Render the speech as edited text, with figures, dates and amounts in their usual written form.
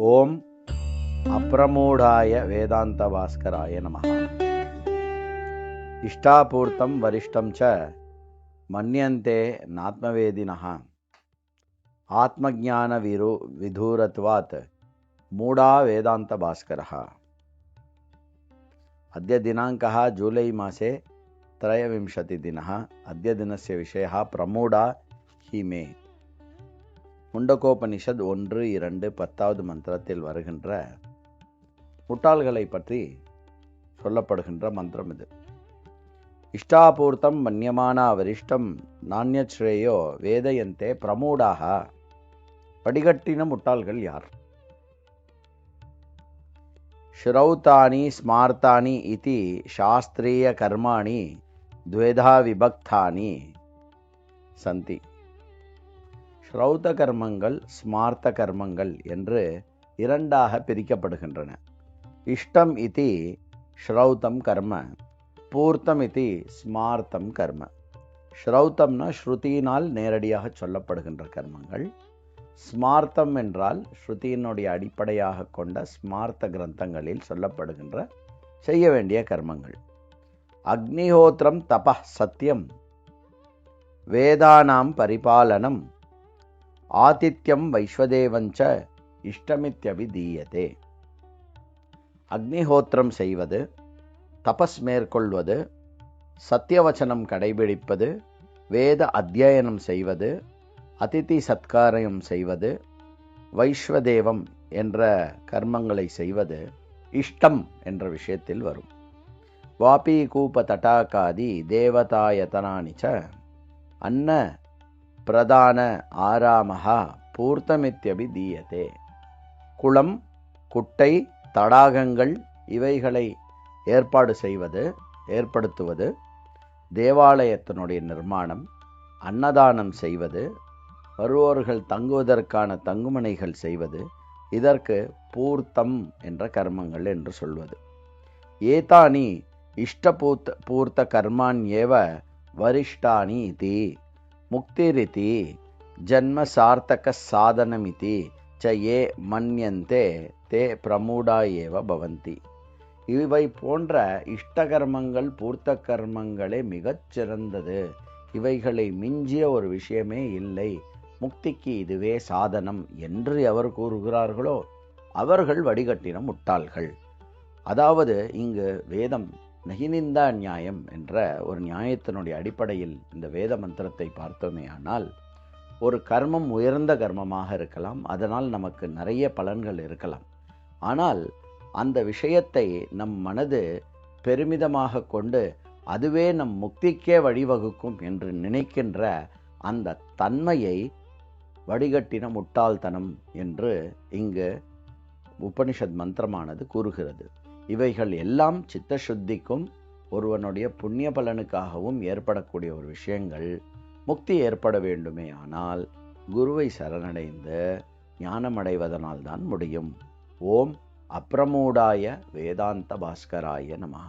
ஓம் அப்ரமூடாய வேதாந்த பாஸ்கராய நமः. இஷ்டாபூர்த்தம் வரிஷ்டம் ச மன்யந்தே நாத்மவேதினः ஆத்மஜான விதூரத்வாத் மூடா வேதாந்த பாஸ்கரः. अद्य दिनाङ्कः जूलै मासे 23 दिनः. अद्य दिनस्य विषयः प्रमूढा हि मे. முண்டகோபனிஷத் 1-2 மந்திரத்தில் வருகின்ற முட்டாள்களை பற்றி சொல்லப்படுகின்ற மந்திரம் இது. இஷ்டாபூர்த்தம் மன்யமான வரிஷ்டம் நானியஸ்ரேயோ வேதயந்தே பிரமூடாக. வடிகட்டின முட்டாள்கள் யார்? ஸ்ரௌதானி ஸ்மார்த்தானி இதி சாஸ்திரிய கர்மாணி த்வேதா விபக்தானி சந்தி. ஸ்ரௌத கர்மங்கள் ஸ்மார்த்த கர்மங்கள் என்று இரண்டாக பிரிக்கப்படுகின்றன. இஷ்டம் இதி ஸ்ரௌதம் கர்ம, பூர்த்தம் இதி ஸ்மார்த்தம் கர்ம. ஸ்ரௌதம்னா ஸ்ருதியினால் நேரடியாக சொல்லப்படுகின்ற கர்மங்கள். ஸ்மார்த்தம் என்றால் ஸ்ருதியினுடைய அடிப்படையாக கொண்ட ஸ்மார்த்த கிரந்தங்களில் சொல்லப்படுகின்ற செய்ய வேண்டிய கர்மங்கள். அக்னிஹோத்திரம் தப சத்தியம், வேதானாம் பரிபாலனம், ஆதித்யம் வைஸ்வதேவஞ்ச இஷ்டமித்யபிதீயதே. அக்னிஹோத்திரம் செய்வது, தபஸ் மேற்கொள்வது, சத்தியவச்சனம் கடைபிடிப்பது, வேத அத்தியனம் செய்வது, அதிதி சத்காரம் செய்வது, வைஸ்வதேவம் என்ற கர்மங்களை செய்வது இஷ்டம் என்ற விஷயத்தில் வரும். வாபி கூப தடாகாதி தேவதாயதனானி ச அன்ன பிரதான ஆராமஹா பூர்த்தமித்யபிதீயதே. குளம், குட்டை, தடாகங்கள் இவைகளை ஏற்படுத்துவது, தேவாலயத்தினுடைய நிர்மாணம், அன்னதானம் செய்வது, வருவோர்கள் தங்குவதற்கான தங்குமனைகள் செய்வது, இதற்கு பூர்த்தம் என்ற கர்மங்கள் என்று சொல்வது. ஏதானி பூர்த்த கர்மாண்யேவ வரிஷ்டானி இதி முக்திரிதி ஜன்ம சார்த்தக சாதனமிதி ச ஏ மன்யந்தே தே பிரமூடா ஏவ பவந்தி. இவை போன்ற இஷ்டகர்மங்கள் பூர்த்த கர்மங்களே மிகச் சிறந்தது, இவைகளை மிஞ்சிய ஒரு விஷயமே இல்லை, முக்திக்கு இதுவே சாதனம் என்று எவர் கூறுகிறார்களோ அவர்கள் வடிகட்டின முட்டாள்கள். அதாவது இங்கு வேதம் நகினிந்தா நியாயம் என்ற ஒரு நியாயத்தினுடைய அடிப்படையில் இந்த வேத மந்திரத்தை பார்த்தோமே ஆனால், ஒரு கர்மம் உயர்ந்த கர்மமாக இருக்கலாம், அதனால் நமக்கு நிறைய பலன்கள் இருக்கலாம். ஆனால் அந்த விஷயத்தை நம் மனது பெருமிதமாக கொண்டு அதுவே நம் முக்திக்கே வழிவகுக்கும் என்று நினைக்கின்ற அந்த தன்மையை வடிகட்டின முட்டாள்தனம் என்று இங்கு உபனிஷத் மந்திரமானது கூறுகிறது. இவைகள் எல்லாம் சித்தசுத்திக்கும் ஒருவனுடைய புண்ணிய பலனுக்காகவும் ஏற்படக்கூடிய ஒரு விஷயங்கள். முக்தி ஏற்பட வேண்டுமே ஆனால் குருவை சரணடைந்து ஞானமடைவதனால்தான் முடியும். ஓம் அப்ரமூடாய வேதாந்த பாஸ்கராய நமஹ.